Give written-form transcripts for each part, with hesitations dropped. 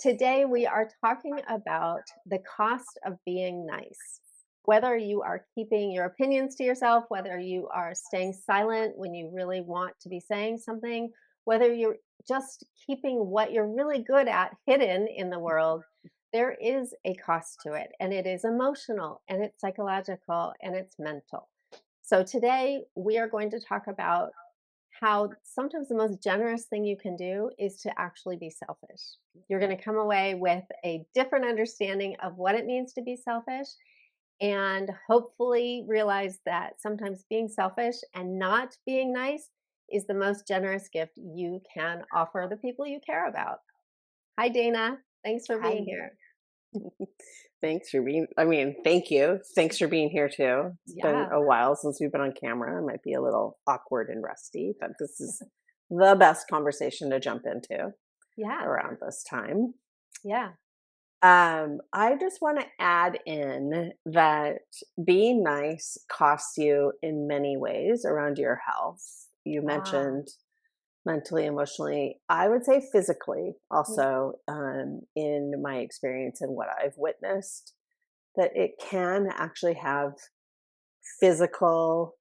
Today, we are talking about the cost of being nice. Whether you are keeping your opinions to yourself, whether you are staying silent when you really want to be saying something, whether you're just keeping what you're really good at hidden in the world, there is a cost to it. And it is emotional, and it's psychological, and it's mental. So, today, we are going to talk about how sometimes the most generous thing you can do is to actually be selfish. You're going to come away with a different understanding of what it means to be selfish and hopefully realize that sometimes being selfish and not being nice is the most generous gift you can offer the people you care about. Hi, Dana. Thanks for being Hi. here. Thank you. Thanks for being here too. It's been Yeah. a while since we've been on camera. It might be a little awkward and rusty, but this is the best conversation to jump into Yeah. around this time. Yeah. I just want to add in that being nice costs you in many ways around your health. You Ah. mentioned mentally, emotionally, I would say physically Yeah. also, in my experience and what I've witnessed, that it can actually have physical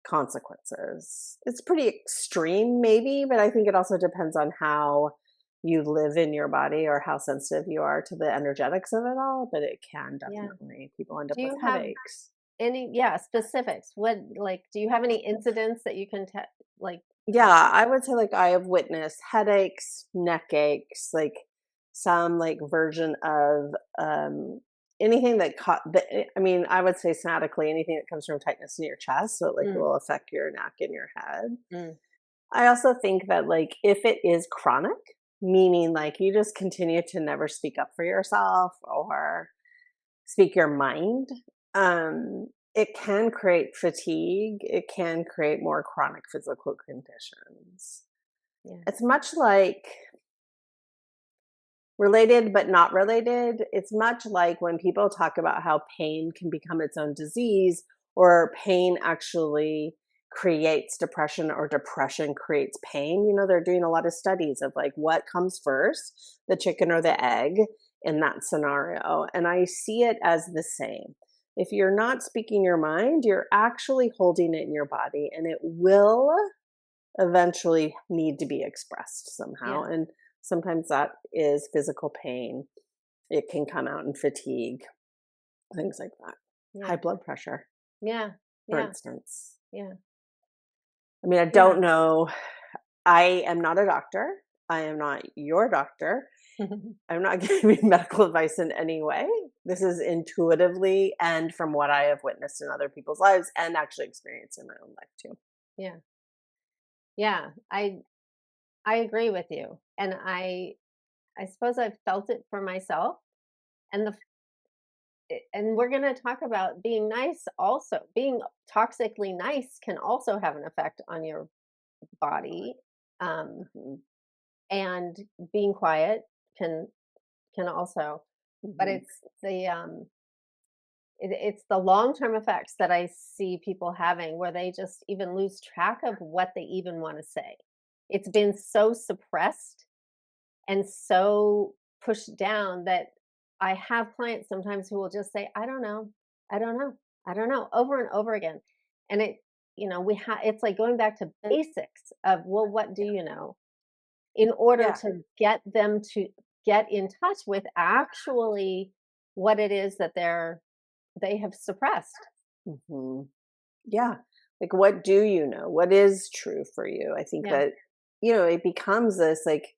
consequences. It's pretty extreme, maybe, but I think it also depends on how you live in your body or how sensitive you are to the energetics of it all. But it can Yeah. definitely, people end up Do with you have headaches. any, yeah, specifics? What, like, do you have any incidents that you can like, Yeah, I would say like I have witnessed headaches, neck aches, like some like version of anything that caught I mean, I would say somatically anything that comes from tightness in your chest, so like mm, will affect your neck and your head. mm, I also think that like if it is chronic, meaning like you just continue to never speak up for yourself or speak your mind, it can create fatigue. It can create more chronic physical conditions. yeah, It's much like related but not related. It's much like when people talk about how pain can become its own disease, or pain actually creates depression, or depression creates pain. You know, they're doing a lot of studies of like what comes first, the chicken or the egg in that scenario. And I see it as the same. If you're not speaking your mind, you're actually holding it in your body, and it will eventually need to be expressed somehow. yeah, And sometimes that is physical pain. It can come out in fatigue, things like that. High yeah, blood pressure, yeah, for yeah, instance. yeah, I mean, I yeah. don't know. I am not a doctor. I am not your doctor. I'm not giving medical advice in any way. This is intuitively and from what I have witnessed in other people's lives and actually experienced in my own life too. Yeah, yeah. I agree with you, and I suppose I've felt it for myself, and and we're going to talk about being nice. Also, being toxically nice can also have an effect on your body, um, Mhm, and being quiet can also, but mhm. it's the long-term effects that I see people having where they just even lose track of what they even wanna say. It's been so suppressed and so pushed down that I have clients sometimes who will just say, "I don't know. I don't know. I don't know," over and over again. And it's like going back to basics of, well, what do you know? In order Yeah. to get them to get in touch with actually what it is that they have suppressed. Mhm. Yeah. Like, what do you know? What is true for you? I think Yeah, that, it becomes this, like,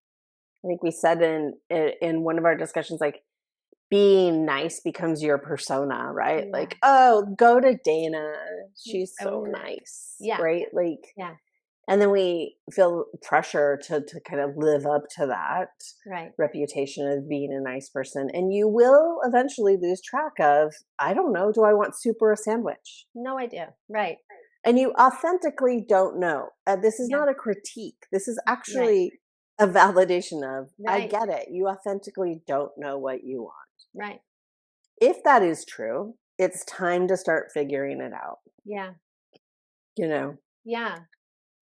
I think we said in one of our discussions, like, being nice becomes your persona, right? yeah. Like, oh, go to Dana. She's so So nice. nice, Yeah, right? Like, yeah, and then we feel pressure to kind of live up to that right. reputation of being a nice person. And you will eventually lose track of, I don't know, do I want soup or a sandwich? No idea. Right. And you authentically don't know. This is Yeah, not a critique. This is right, actually a validation of, I right, get it. You authentically don't know what you want. right. If that is true, it's time to start figuring it out, Yeah, you know? yeah.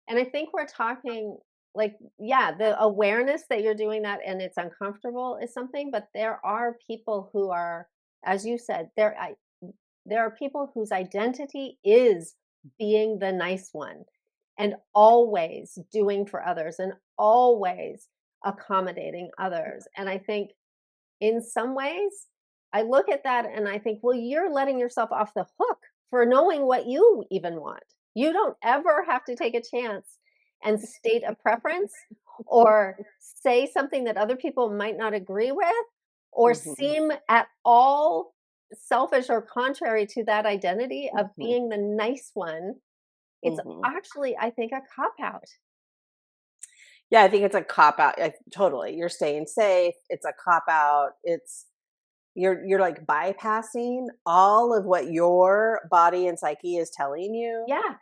And I think we're talking. Like, yeah, the awareness that you're doing that and it's uncomfortable is something, but there are people who are, as you said, there are people whose identity is being the nice one and always doing for others and always accommodating others. And I think in some ways, I look at that and I think, well, you're letting yourself off the hook for knowing what you even want. You don't ever have to take a chance and state a preference or say something that other people might not agree with or Mhm, seem at all selfish or contrary to that identity of mhm, being the nice one. It's mhm. actually, I think, a cop out. Yeah, I think it's a cop out. Totally. You're staying safe. It's a cop out. You're like bypassing all of what your body and psyche is telling you Yeah,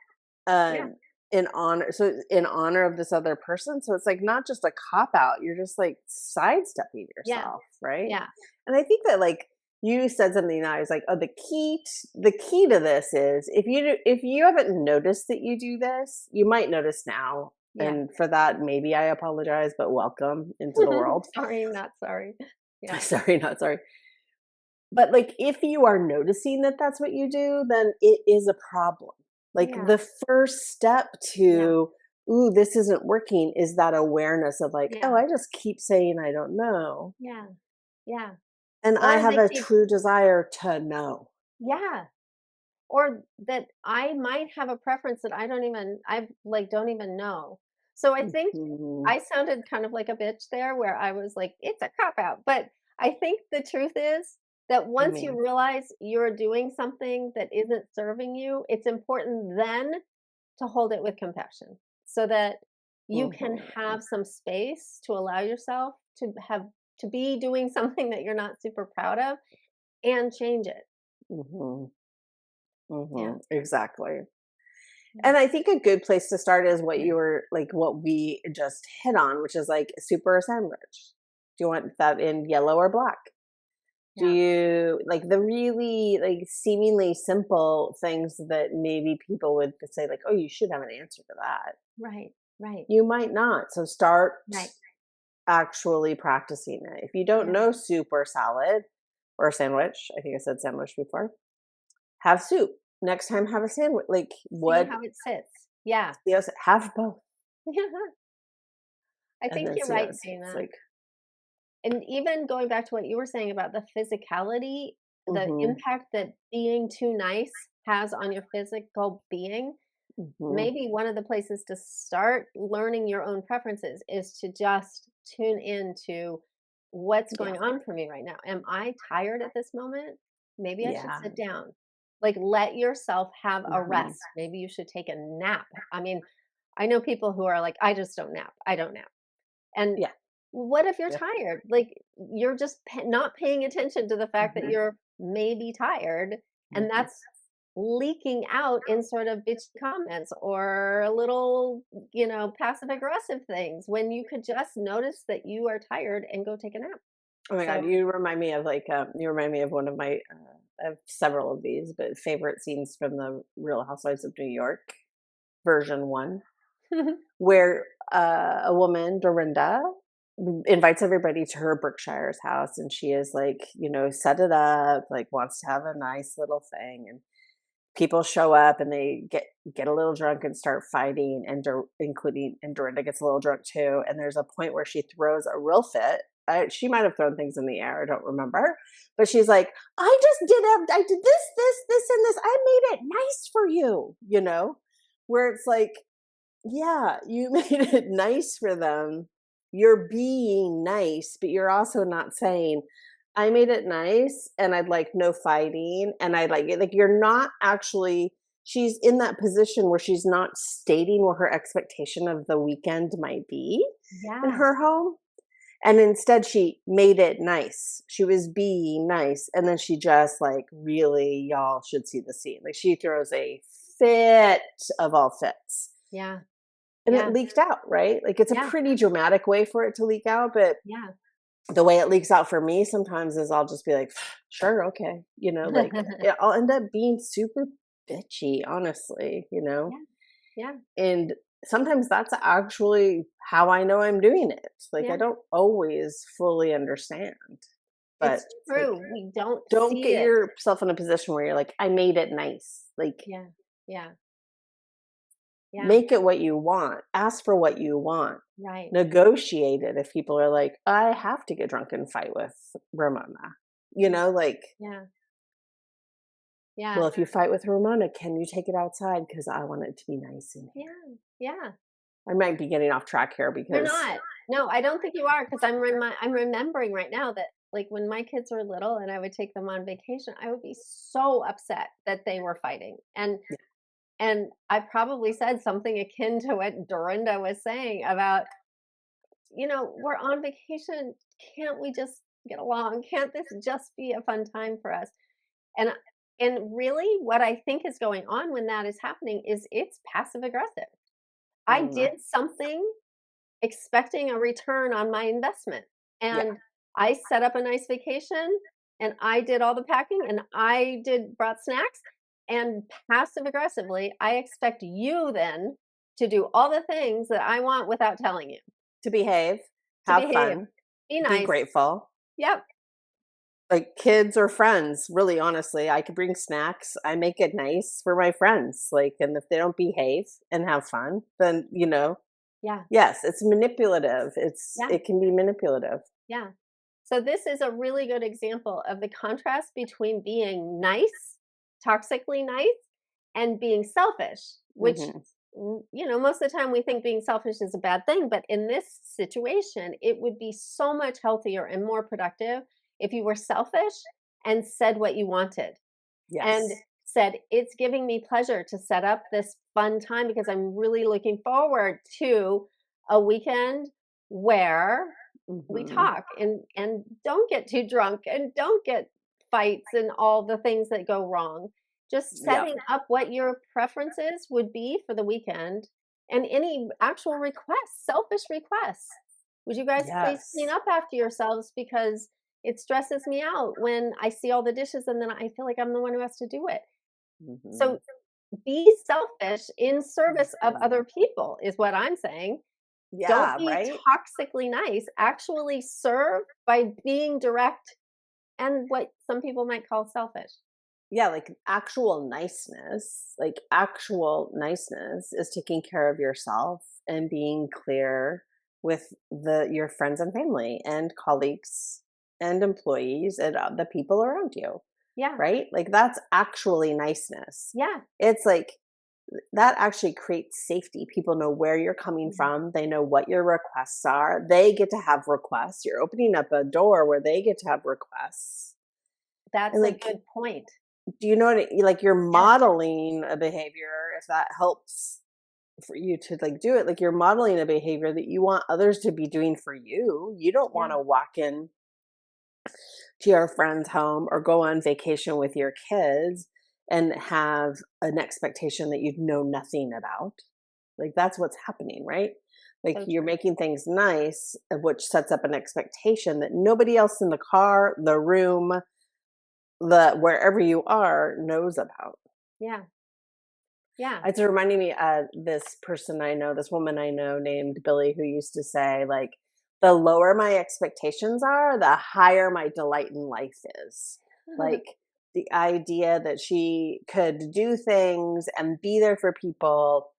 yeah, um in honor of this other person. So it's like not just a cop out, you're just like sidestepping yeah, yourself, right? yeah, And I think that like you said something that I was like, oh, the key to this is if you haven't noticed that you do this, you might notice now. yeah. And for that, maybe I apologize, but welcome into the world. Sorry, not sorry. Yeah, Sorry, not sorry. But, like, if you are noticing that that's what you do, then it is a problem. Like, yeah, the first step yeah, to, "Ooh, this isn't working," is that awareness of, like, "Oh, yeah, I just keep saying I don't know, yeah, yeah. and I Or have they a keep, true desire to know." yeah. Or that I might have a preference that I like don't even know. So I think Mhm. I sounded kind of like a bitch there where I was like, it's a cop out. But I think the truth is that I once you mean realize you're doing something that isn't serving you, it's important then to hold it with compassion so that you can mhm, have some space to allow yourself to be doing something that you're not super proud of and change it. mhm, Yeah. exactly. Yeah. And I think a good place to start is what you were like, what we just hit on, which is like soup or a sandwich. Do you want that in yellow or black? Do Yeah. you like the really like seemingly simple things that maybe people would say like, "Oh, you should have an answer to that." Right. Right. You might not. So start Right. actually practicing it. If you don't Yeah. know soup or salad or sandwich, I think I said sandwich before, have soup. Next time have a sandwich. Like See what how it sits. Yeah. have both I and think then you're see how right, it sits. Dana. Like And even going back to what you were saying about the physicality, the mhm, impact that being too nice has on your physical being, mhm. maybe one of the places to start learning your own preferences is to just tune into what's Yeah. going on for me right now. Am I tired at this moment? Maybe I should Yeah. sit down. Like, let yourself have a Mhm. rest. Maybe you should take a nap. I mean, I know people who are like, I just don't nap. I don't nap. And Yeah. what if you're Yeah. tired? Like, you're just not paying attention to the fact that Mhm. you're maybe tired, and Mhm. that's leaking out in sort of bitchy comments or a little, passive aggressive things when you could just notice that you are tired and go take a nap. Oh my god, So, you remind me of like you remind me of one of my I have several of these, but favorite scenes from the Real Housewives of New York version 1 where a woman, Dorinda, invites everybody to her Berkshire's house and she is like, set it up, like wants to have a nice little thing and people show up and they get a little drunk and start fighting and Dorinda gets a little drunk too and there's a point where she throws a real fit. She might have thrown things in the air, I don't remember, but she's like, I did this and this, I made it nice for you, where it's like, yeah, you made it nice for them. You're being nice, but you're also not saying, I made it nice and I'd like no fighting and I like it. Like you're not actually she's in that position where she's not stating what her expectation of the weekend might be in yeah, her home. And instead she made it nice. She was being nice. And then she just like really, y'all should see the scene. Like she throws a fit of all fits yeah, and it yeah, leaked out, right? Like, it's a yeah, pretty dramatic way for it to leak out, but yeah. the way it leaks out for me sometimes is I'll just be like, "Sure, okay," like, I'll end up being super bitchy, honestly, Yeah, yeah, and sometimes that's actually how I know I'm doing it. Like, I Yeah, don't always fully understand, but it's it's like, true. We don't don't see get it. yourself in a position where you're like, I made it nice. Like, Yeah, yeah, yeah, make it what you want. Ask for what you want. right. Negotiate it if people are like, I have to get drunk and fight with Ramona. You Yeah, know, like, yeah, yeah, well, if you fight with Ramona, can you take it outside? Because I want it to be nice in here. yeah, yeah. I might be getting off track here You're because not. No, I don't think you are, because I'm remembering right now that, like, when my kids were little and I would take them on vacation, I would be so upset that they were fighting, and I probably said something akin to what Dorinda was saying about, "We're on vacation, can't we just get along? Can't this just be a fun time for us?" And and really what I think is going on when that is happening is it's passive aggressive. I mm, did something expecting a return on my investment. yeah, And I set up a nice vacation and I did all the packing and I did brought snacks, and passive aggressively I expect you then to do all the things that I want without telling you. to behave, To have behave, fun, be be nice. grateful. Yep. Like kids or friends, really honestly, I could bring snacks. I make it nice for my friends. Like, and if they don't behave and have fun, then, Yeah. yes, it's manipulative. Yeah. It can be manipulative. Yeah. So this is a really good example of the contrast between being nice, toxically nice, and being selfish, which, Hmm. most of the time we think being selfish is a bad thing, but in this situation, it would be so much healthier and more productive if you were selfish and said what you wanted and Yes. said, "It's giving me pleasure to set up this fun time because I'm really looking forward to a weekend where we Hmm. talk and don't get too drunk and don't get fights and all the things that go wrong." Just Yep. setting up what your preferences would be for the weekend and any actual requests, selfish requests. Would you guys please clean Yes. up after yourselves, because it stresses me out when I see all the dishes and then I feel like I'm the one who has to do it. Hmm. So be selfish in service of Hmm. other people is what I'm saying. Don't Yeah. be Right. toxically nice. Actually serve by being direct and what some people might call selfish. Yeah. Like actual niceness is taking care of yourself and being clear with your friends and family and colleagues and employees and the people around you. Yeah. Right? Like that's actually niceness. Yeah. It's like that actually creates safety. People know where you're coming Mhm. from. They know what your requests are. They get to have requests. You're opening up a door where they get to have requests. And That's a like, good point. do you know what like you're Yeah. modeling a behavior if that helps for you to like do it. Like you're modeling a behavior that you want others to be doing for you. You don't Yeah. want to walk in to your friend's home or go on vacation with your kids and have an expectation that you know nothing about. Like that's what's happening, right? Like So you're true. making things nice, which sets up an expectation that nobody else in the car, the room, the wherever you are knows about. Yeah. Yeah. It's reminding me of this person I know, this woman I know named Billy, who used to say, like, the lower my expectations are, the higher my delight in life is. Like, the idea that she could do things and be there for people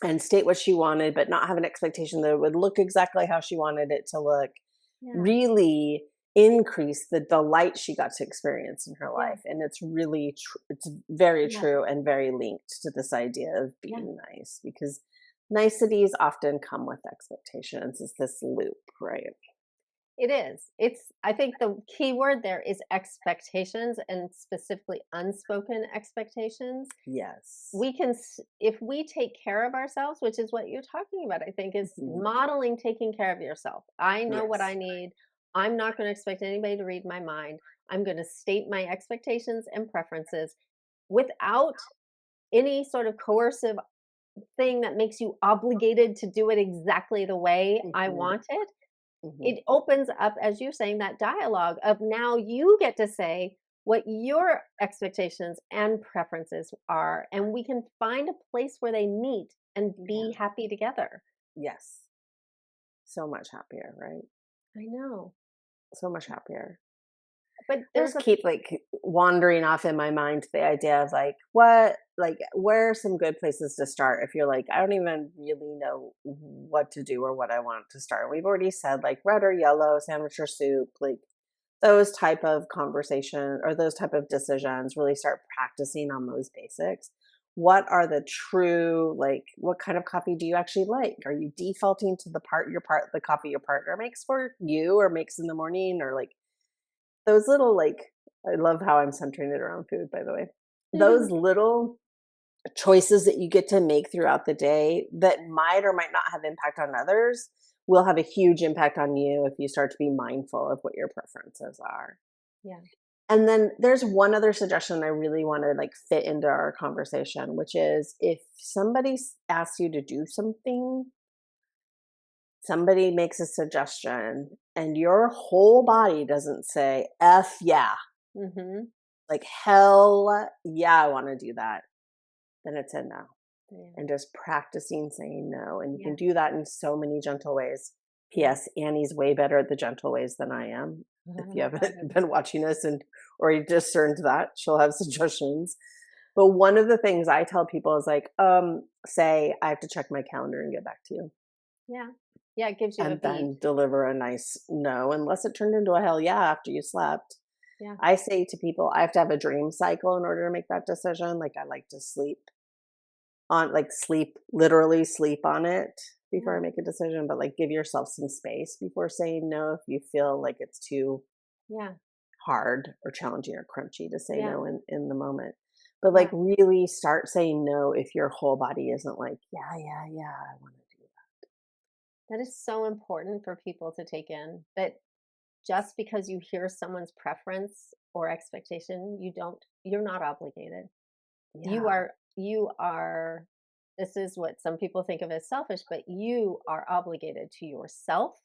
and state what she wanted, but not have an expectation that it would look exactly how she wanted it to look, Yeah. really increased the delight she got to experience in her Yeah. life. And it's really it's very Yeah. true and very linked to this idea of Yeah. being nice, because niceties often come with expectations. It's this loop, right? It is. I think the key word there is expectations, and specifically unspoken expectations. Yes. If we take care of ourselves, which is what you're talking about, I think, is Mhm. modeling taking care of yourself. I know what I Yes. need. I'm not going to expect anybody to read my mind. I'm going to state my expectations and preferences without any sort of coercive thing that makes you obligated to do it exactly the way I Hmm. want it. Hmm. It opens up, as you're saying, that dialogue of now you get to say what your expectations and preferences are, and we can find a place where they meet and Yeah. be happy together. Yes. So much happier, right? I know. So much happier. But I there's just a keep like wandering off in my mind to the idea of like, what, like, where are some good places to start if you're like, I don't even really know what to do or what I want to start. We've already said like red or yellow, sandwich or soup, like those type of conversation or those type of decisions, really start practicing on those basics. What are the true, like, what kind of coffee do you actually like? Are you defaulting to the coffee your partner makes for you or makes in the morning, or like those little, like, I love how I'm centering it around food, by the way. Those little choices that you get to make throughout the day that might or might not have impact on others will have a huge impact on you if you start to be mindful of what your preferences are. yeah. And then there's one other suggestion I really want to like fit into our conversation, which is if somebody asks you to do something, somebody makes a suggestion and your whole body doesn't say F yeah, Mhm. like hell yeah, I want to do that, then it's a no. Yeah. And just practicing saying no. And you can Yeah. do that in so many gentle ways. P.S. Annie's way better at the gentle ways than I am. If you haven't been watching this and or you discerned that, she'll have suggestions. But one of the things I tell people is like, say I have to check my calendar and get back to you. Yeah. Yeah, it gives you a And beat. then deliver a nice no, unless it turned into a hell yeah after you slept. Yeah. I say to people, I have to have a dream cycle in order to make that decision. Like I like to sleep on like sleep, literally sleep on it before Yeah. I make a decision, but like give yourself some space before saying no if you feel like it's too Yeah. hard or challenging or crunchy to say Yeah. no in the moment. But like Yeah. really start saying no if your whole body isn't like, yeah, yeah, yeah, I want to do That is so important for people to take in, that just because you hear someone's preference or expectation, you're not obligated. that. You Yeah. are you are this is what some people think of as selfish, but you are obligated to yourself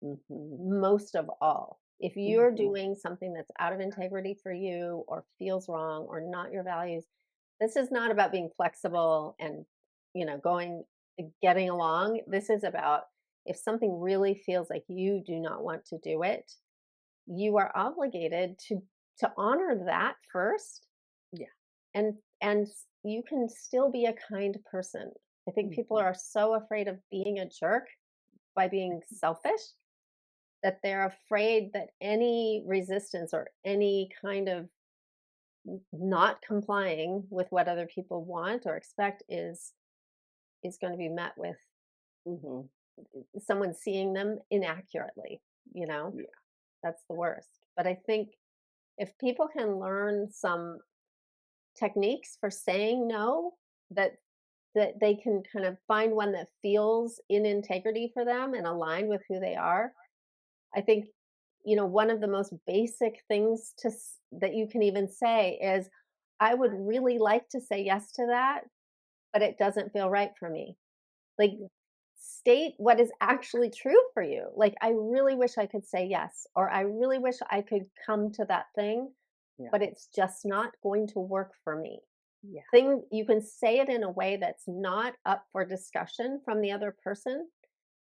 Hmm. most of all. If you're Hmm. doing something that's out of integrity for you or feels wrong or not your values, this is not about being flexible and, going getting along. This is about, if something really feels like you do not want to do it, you are obligated to honor that first, Yeah. and you can still be a kind person. I think people Hmm. are so afraid of being a jerk by being selfish, that they're afraid that any resistance or any kind of not complying with what other people want or expect is going to be met with Hmm. someone seeing them inaccurately, you know? Yeah. That's the worst. But I think if people can learn some techniques for saying no, that they can kind of find one that feels in integrity for them and aligned with who they are, I think, one of the most basic things that you can even say is, I would really like to say yes to that, but it doesn't feel right for me. Like, state what is actually true for you. Like, I really wish I could say yes, or I really wish I could come to that thing, Yeah. but it's just not going to work for me. Yeah. You can say it in a way that's not up for discussion from the other person.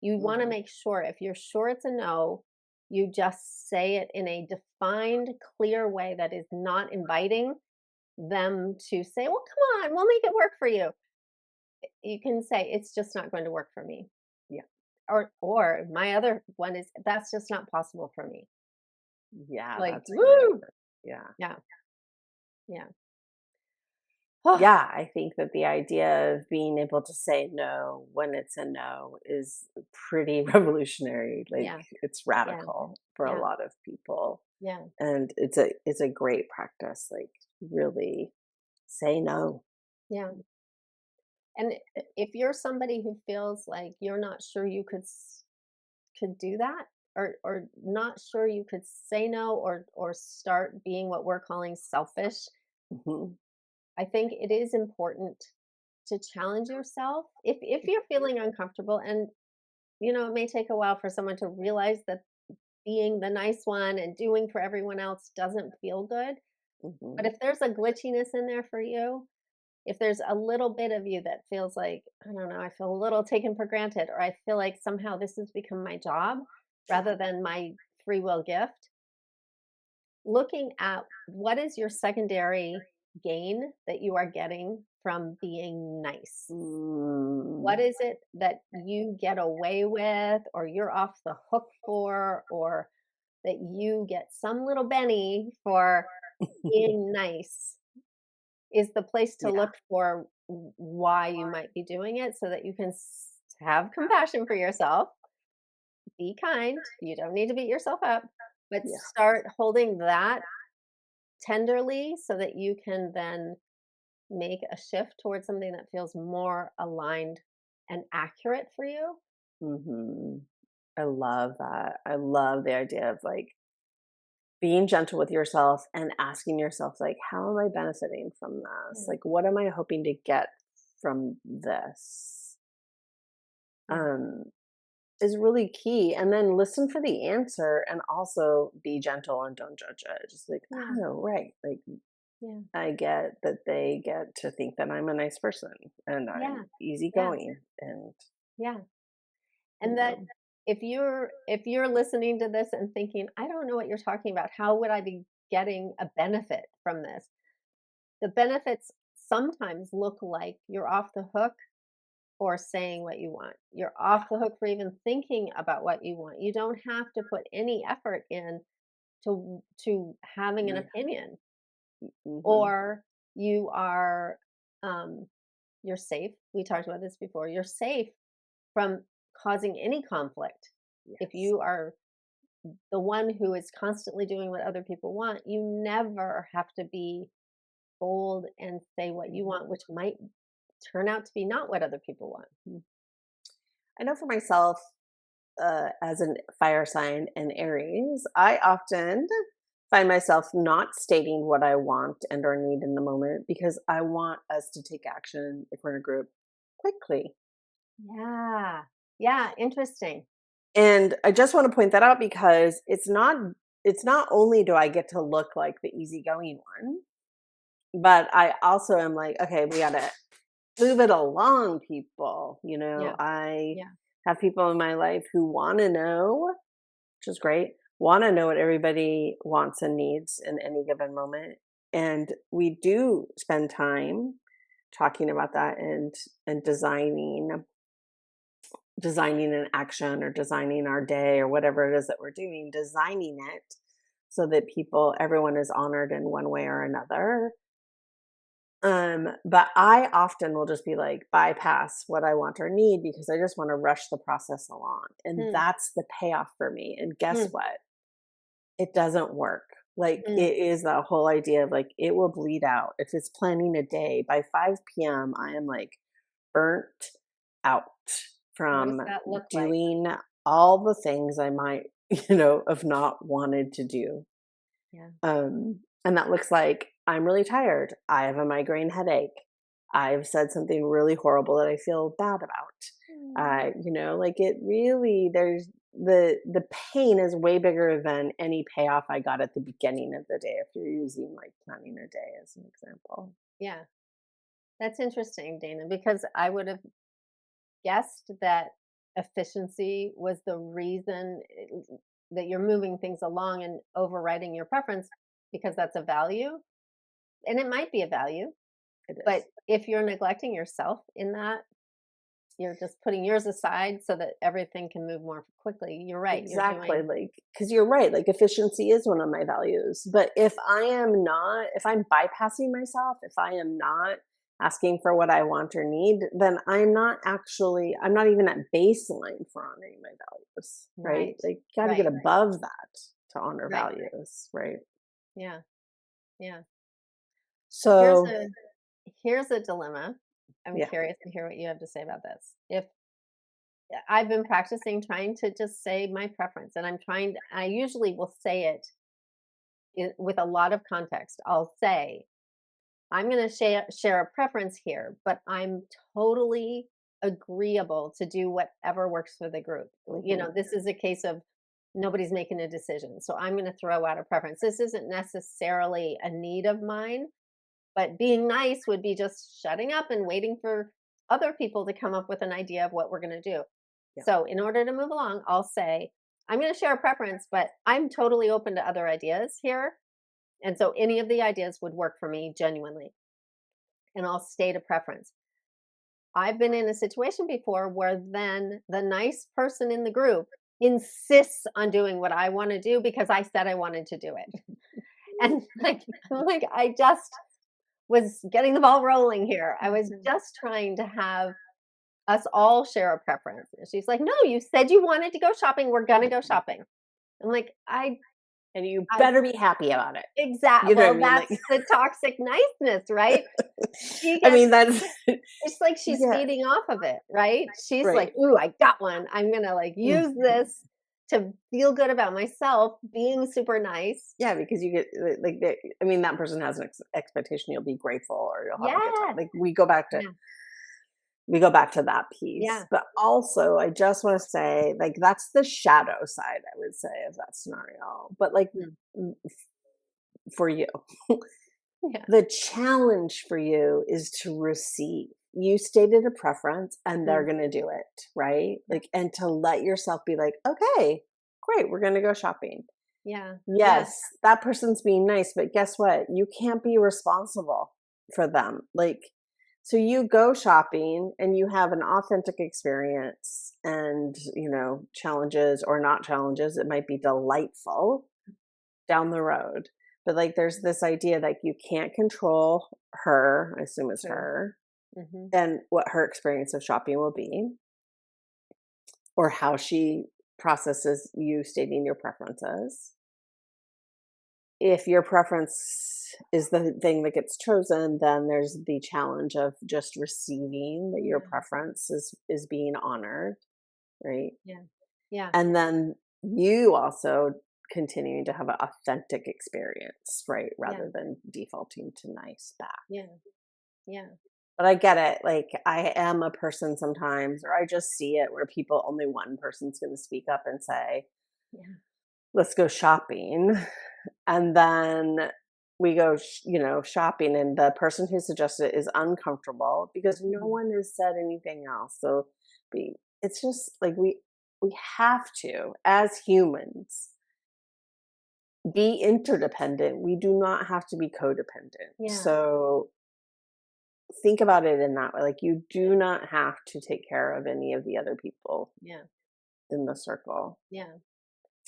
You want to Hmm. make sure, if you're sure it's a no, you just say it in a defined, clear way that is not inviting them to say, well, come on, we'll make it work for you. You can say, it's just not going to work for me. Yeah. Or my other one is, that's just not possible for me. Yeah. Like, That's great. woo! Yeah. Yeah, yeah. Yeah, I think that the idea of being able to say no when it's a no is pretty revolutionary. Like Yeah, it's yeah, radical for a yeah, lot of people. yeah, And it's a great practice. Like really say no. yeah. And if you're somebody who feels like you're not sure you could do that, or not sure you could say no, or start being what we're calling selfish, Mhm. I think it is important to challenge yourself if you're feeling uncomfortable. And it may take a while for someone to realize that being the nice one and doing for everyone else doesn't feel good. But Mhm. if there's a glitchiness in there for you, if there's a little bit of you that feels like, I don't know, I feel a little taken for granted, or I feel like somehow this has become my job rather than my free will gift, looking at what is your secondary gain that you are getting from being nice. Mm, What is it that you get away with, or you're off the hook for, or that you get some little Benny for being nice is the place to yeah. look for why you might be doing it so that you can have compassion for yourself, be kind. You don't need to beat yourself up, but Yeah. start holding that tenderly so that you can then make a shift towards something that feels more aligned and accurate for you. Hmm. I love that. I love the idea of like being gentle with yourself and asking yourself, like, how am I benefiting from this? Yeah, Like, what am I hoping to get from this? yeah, Um, is really key. And then listen for the answer and also be gentle and don't judge it. Just like, yeah, oh, right. Like, yeah, I get that they get to think that I'm a nice person and yeah, I'm yeah, easygoing and, yeah. you And that know, if you're listening to this and thinking, I don't know what you're talking about, how would I be getting a benefit from this? The benefits sometimes look like you're off the hook for saying what you want. You're off the hook for even thinking about what you want. You don't have to put any effort in to having an yeah. opinion, Hmm. or you are um, you're safe. We talked about this before. You're safe from causing any conflict. If Yes. you are the one who is constantly doing what other people want, you never have to be bold and say what you Mhm. want, which might turn out to be not what other people want. I know for myself, as a fire sign and Aries, I often find myself not stating what I want and or need in the moment because I want us to take action if we're in a group quickly. Yeah. Yeah, interesting. And I just want to point that out because it's not only do I get to look like the easygoing one, but I also am like, okay, we gotta move it along, people. Yeah. I Yeah. have people in my life who want to know, which is great, want to know what everybody wants and needs in any given moment. And we do spend time talking about that and designing an action or designing our day or whatever it is that we're doing, designing it so that everyone is honored in one way or another. But I often will just be like bypass what I want or need because I just want to rush the process along. And Mm, that's the payoff for me. And guess mm, what? It doesn't work. Like mm. it is the whole idea of like it will bleed out. If it's planning a day by 5 p.m., I am like burnt out What does from that look like? doing all the things I might, have not wanted to do. Yeah. And that looks like I'm really tired. I have a migraine headache. I've said something really horrible that I feel bad about. Mm. Like it really, there's the pain is way bigger than any payoff I got at the beginning of the day if you're using like planning a day as an example. Yeah. That's interesting, Dana, because I would have guessed that efficiency was the reason that you're moving things along and overriding your preference because that's a value. And it might be a value, It but is. if you're neglecting yourself in that, you're just putting yours aside so that everything can move more quickly. You're right. You're Exactly, doing, like because you're right, like, efficiency is one of my values, but if I'm bypassing myself, if I am not asking for what I want or need, then I'm not even at baseline for honoring my values, right? right, Like, gotta get right, above that to honor right. values, right? Yeah, yeah. Here's So, a here's a dilemma. I'm yeah. curious to hear what you have to say about this. If I've been practicing trying to just say my preference, and I usually will say it with a lot of context. I'll say, I'm going to share a preference here, but I'm totally agreeable to do whatever works for the group. Mhm. This is a case of nobody's making a decision. So I'm going to throw out a preference. This isn't necessarily a need of mine, But being nice would be just shutting up and waiting for other people to come up with an idea of what we're going to do. Yeah. So, in order to move along, I'll say, I'm going to share a preference, but I'm totally open to other ideas here. And so, any of the ideas would work for me genuinely. And I'll state a preference. I've been in a situation before where then the nice person in the group insists on doing what I want to do because I said I wanted to do it. And like, I'm like, I just was getting the ball rolling here. I was just trying to have us all share a preference. And she's like, "No, you said you wanted to go shopping. We're gonna go shopping." I'm like, And you I better be happy about it. exact. You know what I Well, mean? that's Like, the toxic niceness, right? She I gets. mean, that's It's like she's yeah, feeding off of it, right? She's right. like, "Ooh, I got one. I'm gonna like use Mhm. this to feel good about myself, being super nice." Yeah, because you get like, I mean, that person has an expectation you'll be grateful or you'll have a good time. Yes. Like Yeah. we go back to that piece. Yeah. But also, I just want to say, like, that's the shadow side, I would say, of that scenario. But like, Mm. for you, Yeah. the challenge for you is to receive. You stated a preference and they're Mm. going to do it, right? Like, and to let yourself be like, okay, great, we're going to go shopping. Yeah. Yeah. Yes, that person's being nice, but guess what? You can't be responsible for them. Like, so you go shopping and you have an authentic experience and, challenges or not challenges. It might be delightful down the road. But like, there's this idea that you can't control her, I assume it's True. her, Mhm. and what her experience of shopping will be, or how she processes you stating your preferences. If your preference is the thing that gets chosen, then there's the challenge of just receiving that your Yeah. preference is being honored, right? Yeah. Yeah. And then you also continuing to have an authentic experience, right? Yeah. Rather than defaulting to nice back. Yeah. Yeah. But I get it. Like, I am a person sometimes, or I just see it where people, only one person's going to speak up and say, Yeah. let's go shopping. And then we go, shopping, and the person who suggested it is uncomfortable because no Mhm. one has said anything else. So it's just like we have to, as humans, be interdependent. We do not have to be codependent. Yeah. So think about it in that way. Like, you do not have to take care of any of the other people Yeah. in the circle. Yeah.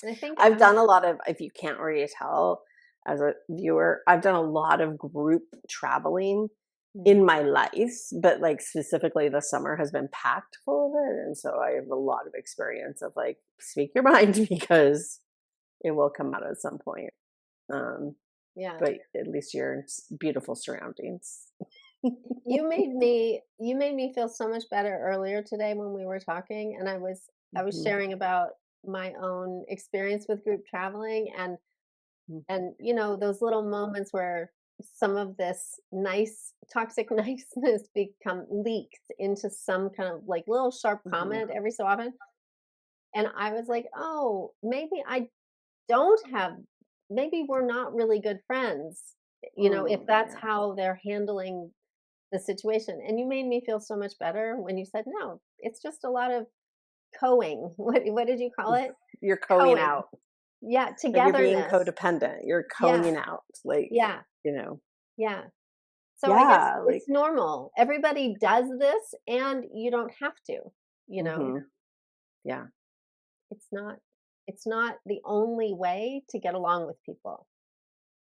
And I think I've done a lot of, if you can't already tell as a viewer, I've done a lot of group traveling Mm. in my life, but like specifically the summer has been packed full of it. And so I have a lot of experience of like, speak your mind because it will come out at some point. Um, Yeah. but at least you're in beautiful surroundings. You made me feel so much better earlier today when we were talking, and I was Mhm, sharing about my own experience with group traveling, mhm, and those little moments where some of this nice toxic niceness become leaked into some kind of like little sharp mhm, comment every so often. And I was like, oh, maybe I don't have, maybe we're not really good friends, if that's yeah. how they're handling the situation. And you made me feel so much better when you said, no, it's just a lot of coing. What did you call it? You're coing Coing. out. Yeah, Like, you're being togetherness. codependent. You're Yeah, coing out. Like, yeah, you know, yeah. So I guess yeah, like, it's normal. Everybody does this and you don't have to, you know. mhm, yeah. It's not it's not the only way to get along with people.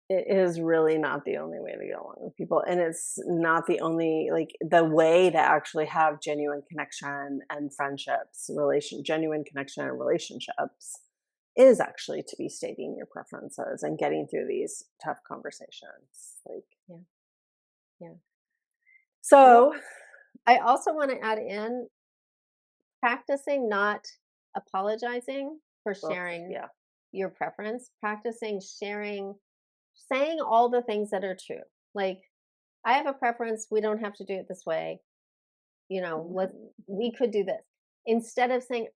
It is really not the only way to get along with people, and it's not the only, like, the way to actually have genuine connection and friendships, genuine connection and relationships is actually to be stating your preferences and getting through these tough conversations, like, Yeah, yeah. Well, so I also want to add in practicing not apologizing for ugh, sharing yeah. your preference, practicing sharing, saying all the things that are true. Like, I have a preference, we don't have to do it this way. Let Mhm. we could do this. Instead of saying,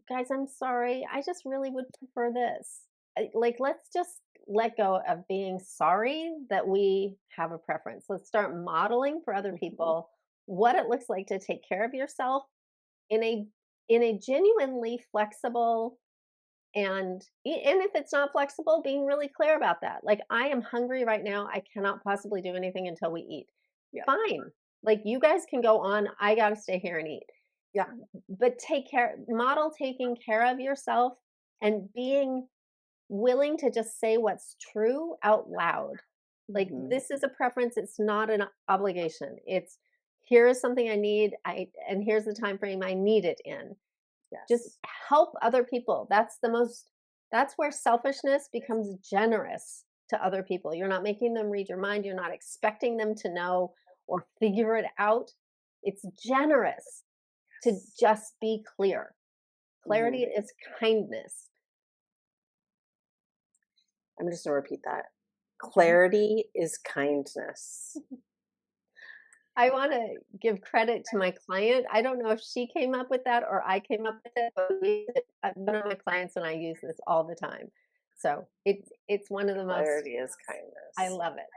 "Guys, I'm sorry. I just really would prefer this." Like, let's just let go of being sorry that we have a preference. Let's start modeling for other Mhm. people what it looks like to take care of yourself in a genuinely flexible and if it's not flexible, being really clear about that. Like, I am hungry right now. I cannot possibly do anything until we eat. Yeah. Fine. Like, you guys can go on. I got to stay here and eat. Yeah. But model taking care of yourself and being willing to just say what's true out loud. Like, Mhm. this is a preference. It's not an obligation. It's here is something I need. And here's the time frame I need it in. Just Yes. help other people. That's where selfishness becomes generous to other people. You're not making them read your mind, you're not expecting them to know or figure it out. It's generous to Yes. just be clear. Clarity Mhm. is kindness. I'm just gonna repeat that. Mhm. Clarity is kindness. I wanna give credit to my client. I don't know if she came up with that or I came up with it, but one of my clients and I use this all the time. So, it's one of the most. Clarity is I kindness. love it.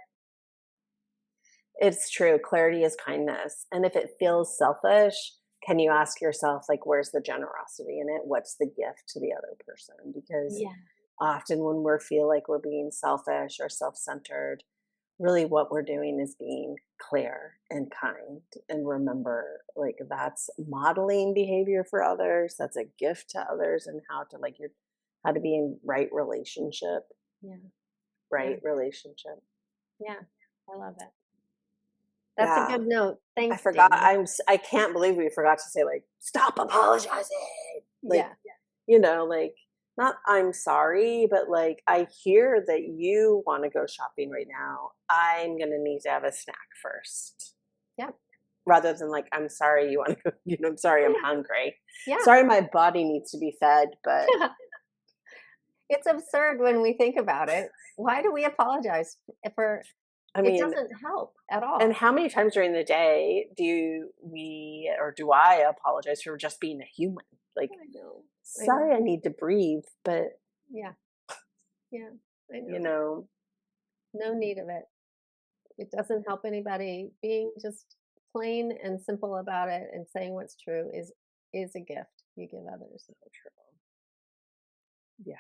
It's true. Clarity is kindness. And if it feels selfish, can you ask yourself, like, where's the generosity in it? What's the gift to the other person? Because Yeah. often when we feel like we're being selfish or self centered, really what we're doing is being clear and kind. And remember, like, that's modeling behavior for others. That's a gift to others, and how to, like, how to be in Yeah. Yeah. right relationship. Yeah. I love it. That's a Yeah. good note. I Thanks, forgot. Dana. I can't believe we forgot to say, like, stop apologizing. Like, Yeah. like, not I'm sorry, but like, I hear that you want to go shopping right now. I'm gonna need to have a snack first. Yep. Rather than like, I'm sorry you want to go, I'm sorry I'm Yeah. hungry. Yeah. Sorry my body needs to be fed, but It's absurd when we think about it. Why do we apologize for I it mean, doesn't help at and all. how many times during the day do I apologize for just being a human? Like, I know. I know. sorry I need to breathe, but Yeah. Yeah. I you know. know, No need of it. It doesn't help anybody. Being just plain and simple about it and saying what's true is a gift you give others. yeah.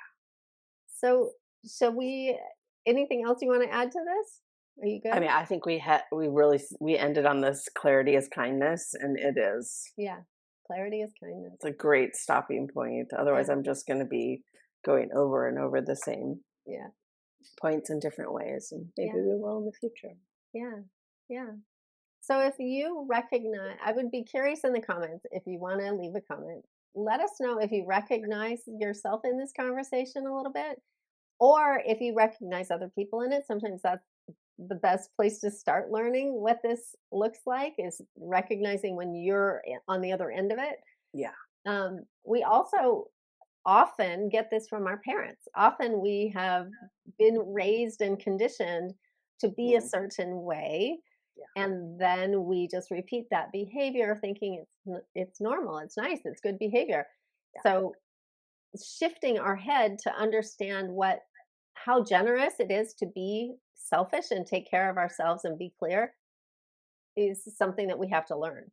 So, so we anything else you want to add to this? Are you I good? mean, I think we ended on this clarity is kindness, and it is. Yeah. Clarity is kindness. It's a great stopping point. Otherwise, Yeah. I'm just going to be going over and over the same Yeah. points in different ways, and maybe Yeah. we will in the future. Yeah. Yeah. So if you recognize, I would be curious in the comments if you want to leave a comment. Let us know if you recognize yourself in this conversation a little bit, or if you recognize other people in it. Sometimes that's the best place to start learning what this looks like is recognizing when you're on the other end of it. Yeah. We also often get this from our parents. Often we have been raised and conditioned to be a Mhm. certain way, Yeah. and then we just repeat that behavior thinking it's normal, it's nice, it's good behavior. Yeah. So shifting our head to understand what how generous it is to be selfish and take care of ourselves and be clear is something that we have to learn.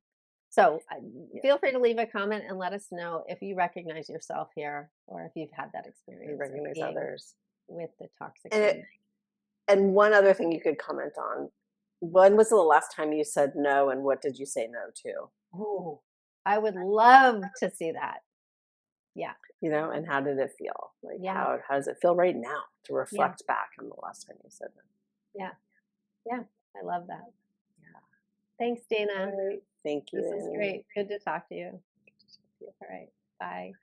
So Yeah. feel free to leave a comment and let us know if you recognize yourself here or if you've had that We experience of recognize being others. with the toxic And roommate. and one other thing you could comment on. When was the last time you said no, and what did you say no to? Oh, I would love to see that. Yeah, And how did it feel? Like, yeah, how does it feel right now to yeah, reflect back on the last time you said no? yeah, yeah. I love that. Yeah. Thanks, Dana. All right. Thank you, This is Annie. great. Good to talk to you. Yeah. All right. Bye.